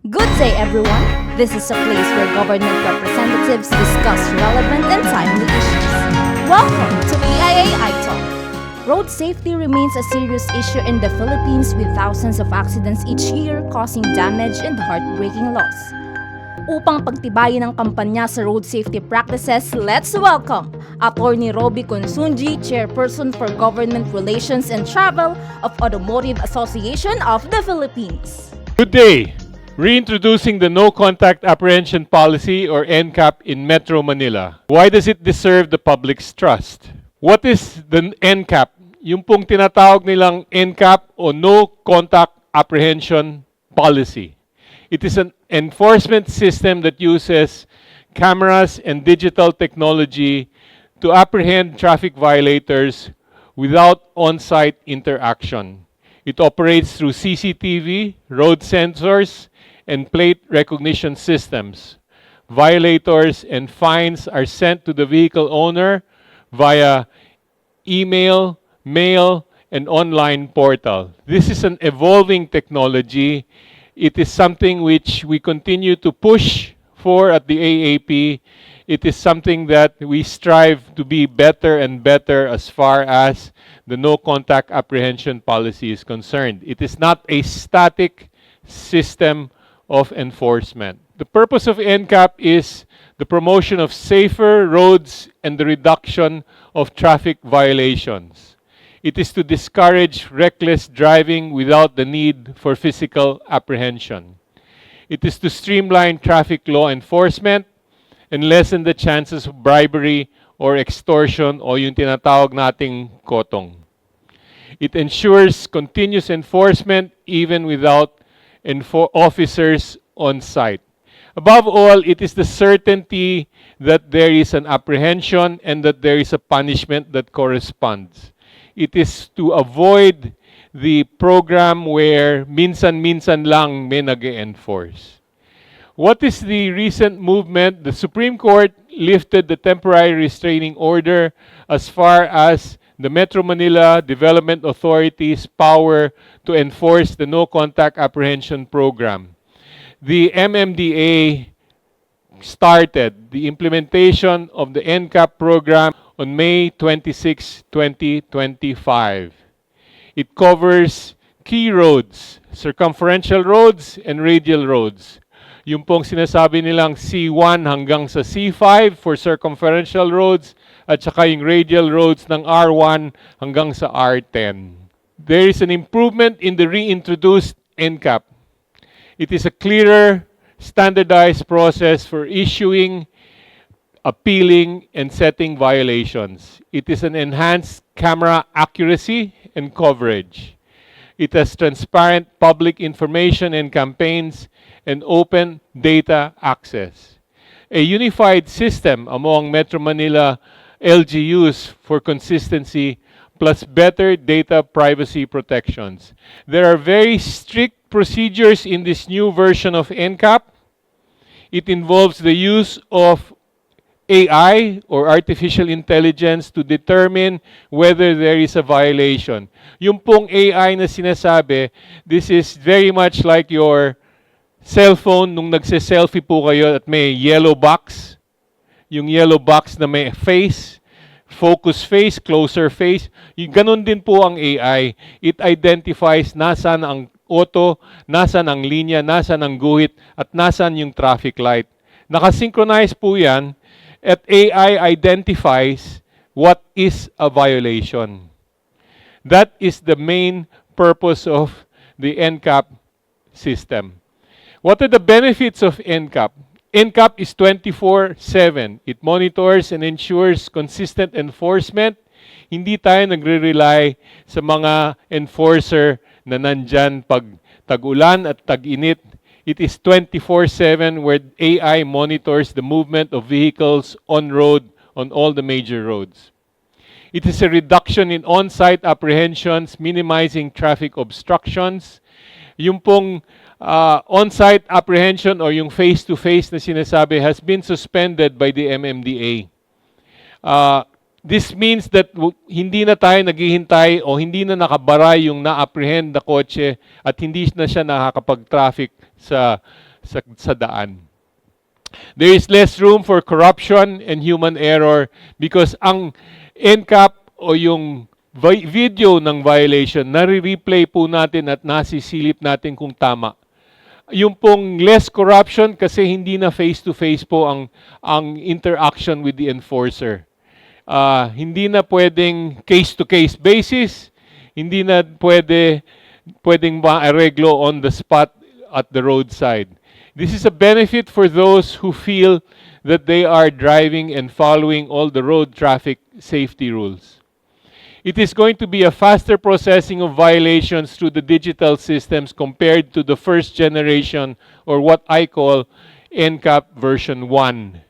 Good day, everyone. This is a place where government representatives discuss relevant and timely issues. Welcome to PIA iTalk. Road safety remains a serious issue in the Philippines with thousands of accidents each year causing damage and heartbreaking loss. Upang pagtibayin ang kampanya sa road safety practices, let's welcome Attorney Roby Consunji, Chairperson for Government Relations and Travel of Automotive Association of the Philippines. Good day. Reintroducing the No Contact Apprehension Policy or NCAP in Metro Manila. Why does it deserve the public's trust? What is the NCAP? Yung pong tinatawag nilang NCAP o No Contact Apprehension Policy. It is an enforcement system that uses cameras and digital technology to apprehend traffic violators without on-site interaction. It operates through CCTV, road sensors, and plate recognition systems. Violators and fines are sent to the vehicle owner via email, mail, and online portal. This is an evolving technology. It is something which we continue to push for at the AAP. It is something that we strive to be better and better as far as the no contact apprehension policy is concerned. It is not a static system of enforcement. The purpose of NCAP is the promotion of safer roads and the reduction of traffic violations. It is to discourage reckless driving without the need for physical apprehension. It is to streamline traffic law enforcement and lessen the chances of bribery or extortion o yung tinatawag nating kotong. It ensures continuous enforcement even without officers on site. Above all, it is the certainty that there is an apprehension and that there is a punishment that corresponds. It is to avoid the program where minsan-minsan lang may nag-enforce. What is the recent movement? The Supreme Court lifted the temporary restraining order as far as the Metro Manila Development Authority's power to enforce the No Contact Apprehension Program. The MMDA started the implementation of the NCAP program on May 26, 2025. It covers key roads, circumferential roads, and radial roads. Yung pong sinasabi nilang C1 hanggang sa C5 for circumferential roads at saka yung radial roads ng R1 hanggang sa R10. There is an improvement in the reintroduced NCAP. It is a clearer, standardized process for issuing, appealing, and setting violations. It is an enhanced camera accuracy and coverage. It has transparent public information and campaigns and open data access. A unified system among Metro Manila LGUs for consistency plus better data privacy protections. There are very strict procedures in this new version of NCAP. It involves the use of AI or artificial intelligence to determine whether there is a violation. Yung pong AI na sinasabi, this is very much like your cellphone nung nagse-selfie po kayo at may yellow box. Yung yellow box na may face, focus face, closer face. Yung ganun din po ang AI. It identifies nasan ang auto, nasan ang linya, nasan ang guhit, at nasan yung traffic light. Nakasynchronize po yan at AI identifies what is a violation. That is the main purpose of the NCAP system. What are the benefits of NCAP? NCAP is 24/7. It monitors and ensures consistent enforcement. Hindi tayo nagre-rely sa mga enforcer na nandyan pag tag-ulan at tag-init. It is 24/7 where AI monitors the movement of vehicles on road on all the major roads. It is a reduction in on-site apprehensions, minimizing traffic obstructions. Yung pong on-site apprehension or yung face-to-face na sinasabi has been suspended by the MMDA. This means that hindi na tayo naghihintay o hindi na nakabara yung na-apprehend na kotse at hindi na siya nakakapag-traffic sa daan. There is less room for corruption and human error because ang NCAP o yung video ng violation, nare-replay po natin at nasisilip natin kung tama. Yung pong less corruption kasi hindi na face-to-face po ang interaction with the enforcer. Hindi na pwedeng case-to-case basis, hindi na pwedeng ma-areglo on the spot at the roadside. This is a benefit for those who feel that they are driving and following all the road traffic safety rules. It is going to be a faster processing of violations through the digital systems compared to the first generation, or what I call NCAP version 1.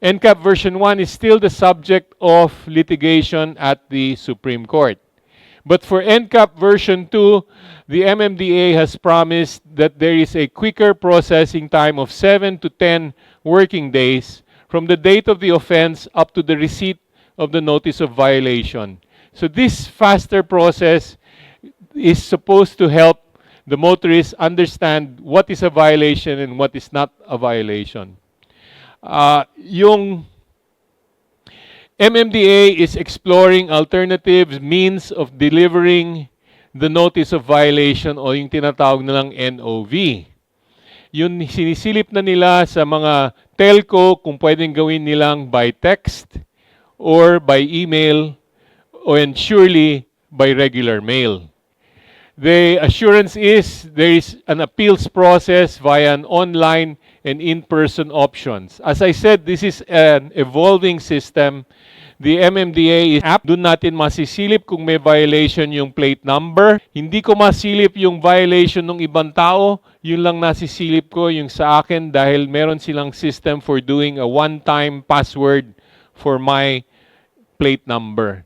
NCAP version 1 is still the subject of litigation at the Supreme Court. But for NCAP version 2, the MMDA has promised that there is a quicker processing time of 7 to 10 working days from the date of the offense up to the receipt of the notice of violation. So this faster process is supposed to help the motorists understand what is a violation and what is not a violation. Yung MMDA is exploring alternative means of delivering the notice of violation o yung tinatawag nilang NOV. Yun sinisilip na nila sa mga telco kung pwedeng gawin nilang by text or by email and surely by regular mail. The assurance is there is an appeals process via an online and in-person options. As I said, this is an evolving system. The MMDA is app. Doon natin masisilip kung may violation yung plate number. Hindi ko masilip yung violation ng ibang tao. Yun lang nasisilip ko yung sa akin dahil meron silang system for doing a one-time password for my plate number.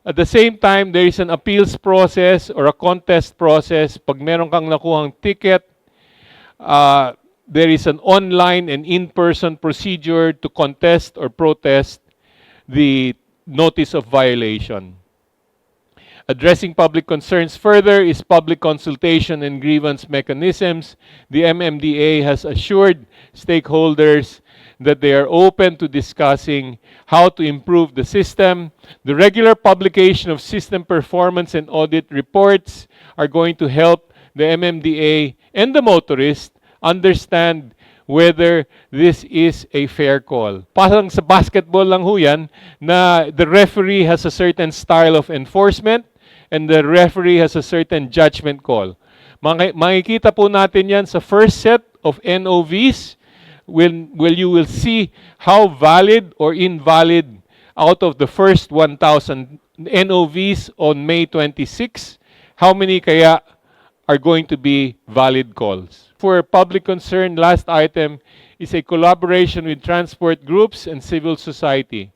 At the same time, there is an appeals process or a contest process. Pag meron kang nakuhang ticket, there is an online and in-person procedure to contest or protest the notice of violation. Addressing public concerns further is public consultation and grievance mechanisms. The MMDA has assured stakeholders that they are open to discussing how to improve the system. The regular publication of system performance and audit reports are going to help the MMDA and the motorist understand whether this is a fair call. Parang sa basketball lang ho yan, na the referee has a certain style of enforcement and the referee has a certain judgment call. Makikita po natin yan sa first set of NOVs, when you will see how valid or invalid out of the first 1,000 NOVs on May 26, how many kaya are going to be valid calls. For public concern, last item is a collaboration with transport groups and civil society.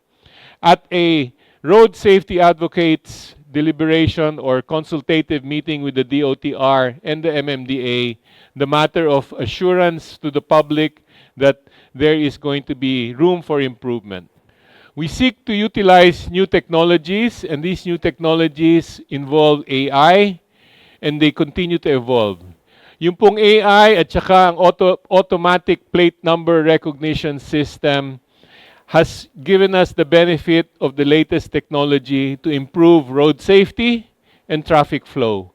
At a road safety advocates deliberation or consultative meeting with the DOTR and the MMDA, the matter of assurance to the public that there is going to be room for improvement. We seek to utilize new technologies, and these new technologies involve AI, and they continue to evolve. Yung pong AI at saka ang automatic plate number recognition system has given us the benefit of the latest technology to improve road safety and traffic flow.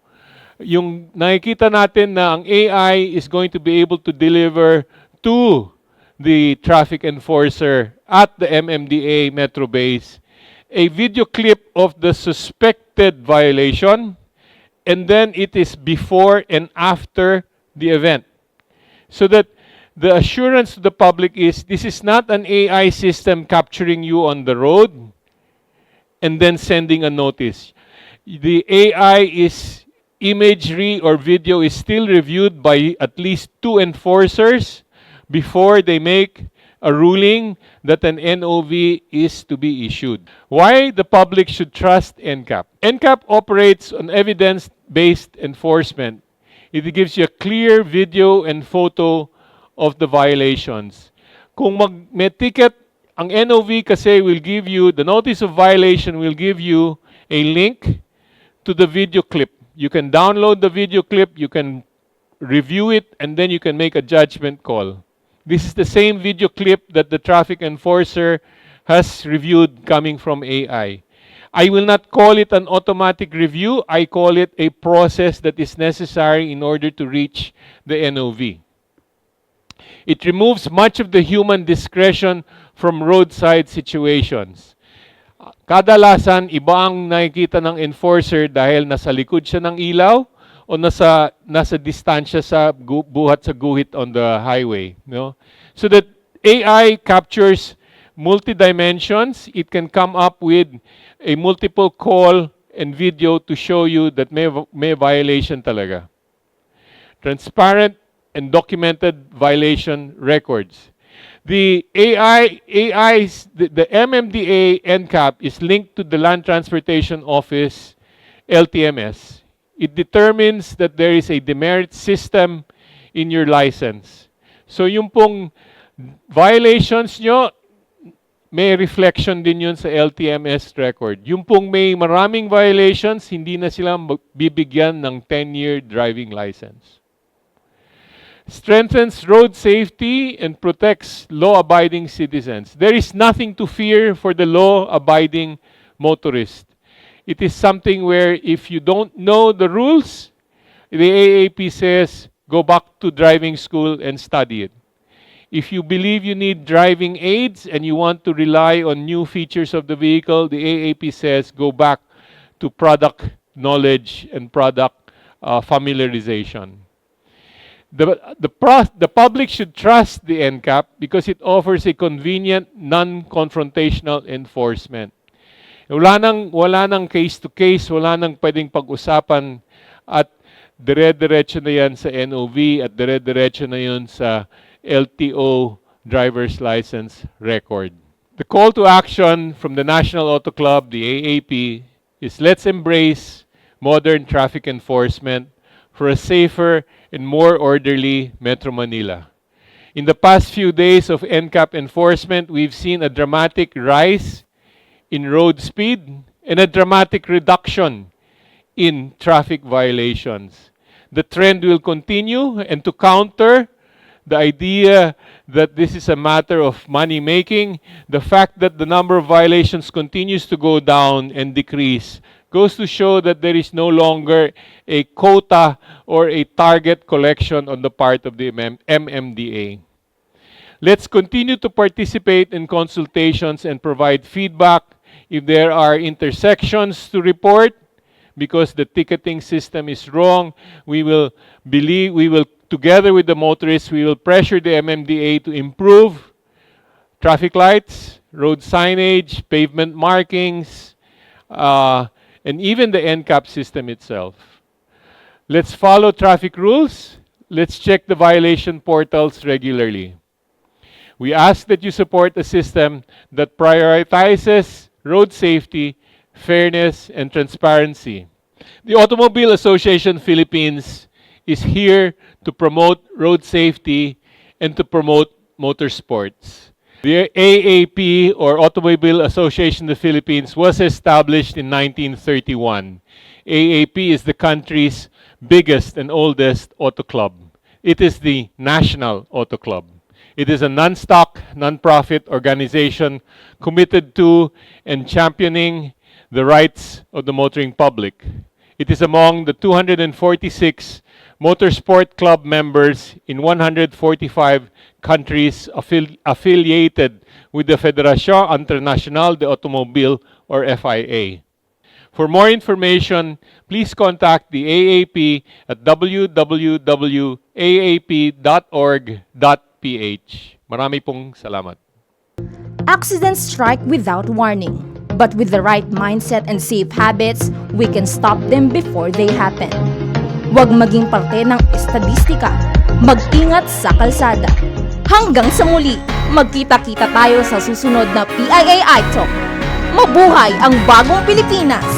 Yung nakikita natin na ang AI is going to be able to deliver to the traffic enforcer at the MMDA Metro Base a video clip of the suspected violation, and then it is before and after the event. So that the assurance to the public is this is not an AI system capturing you on the road and then sending a notice. The AI is imagery or video is still reviewed by at least 2 enforcers before they make a ruling that an NOV is to be issued. Why the public should trust NCAP? NCAP operates on evidence-based enforcement. It gives you a clear video and photo of the violations. Kung may ticket ang NOV kasi will give you, the notice of violation will give you a link to the video clip. You can download the video clip, you can review it, and then you can make a judgment call. This is the same video clip that the traffic enforcer has reviewed coming from AI. I will not call it an automatic review. I call it a process that is necessary in order to reach the NOV. It removes much of the human discretion from roadside situations. Kadalasan, iba ang nakikita ng enforcer dahil nasa likod siya ng ilaw o nasa distansya sa buhat sa guhit on the highway. No? So that AI captures multi-dimensions. It can come up with a multiple call and video to show you that may violation talaga. Transparent and documented violation records. The MMDA NCAP is linked to the Land Transportation Office, LTMS. It determines that there is a demerit system in your license. So yung pong violations nyo, may reflection din yun sa LTMS record. Yung pong may maraming violations, hindi na sila bibigyan ng 10-year driving license. Strengthens road safety and protects law-abiding citizens. There is nothing to fear for the law-abiding motorist. It is something where if you don't know the rules, the AAP says, go back to driving school and study it. If you believe you need driving aids and you want to rely on new features of the vehicle, the AAP says, go back to product knowledge and product familiarization. The public should trust the NCAP because it offers a convenient, non-confrontational enforcement. Wala nang case-to-case, wala nang pwedeng pag-usapan at dire-diretso na yan sa NOV at dire-diretso na yun sa LTO driver's license record. The call to action from the National Auto Club, the AAP, is let's embrace modern traffic enforcement for a safer and more orderly Metro Manila. In the past few days of NCAP enforcement, we've seen a dramatic rise in road speed and a dramatic reduction in traffic violations. The trend will continue, and to counter the idea that this is a matter of money making, the fact that the number of violations continues to go down and decrease goes to show that there is no longer a quota or a target collection on the part of the MMDA. Let's continue to participate in consultations and provide feedback if there are intersections to report because the ticketing system is wrong. Together with the motorists, we will pressure the MMDA to improve traffic lights, road signage, pavement markings, and even the NCAP system itself. Let's follow traffic rules. Let's check the violation portals regularly. We ask that you support a system that prioritizes road safety, fairness, and transparency. The Automobile Association Philippines is here to promote road safety and to promote motorsports. The AAP, or Automobile Association of the Philippines, was established in 1931. AAP is the country's biggest and oldest auto club. It is the National Auto Club. It is a non-stock, non-profit organization committed to and championing the rights of the motoring public. It is among the 246 motorsport club members in 145 countries affiliated with the Fédération Internationale de Automobile, or FIA. For more information, please contact the AAP at www.aap.org.ph. Marami pong salamat. Accidents strike without warning. But with the right mindset and safe habits, we can stop them before they happen. Huwag maging parte ng estadistika. Mag-ingat sa kalsada. Hanggang sa muli, magkita-kita tayo sa susunod na PIA iTalk. Mabuhay ang bagong Pilipinas!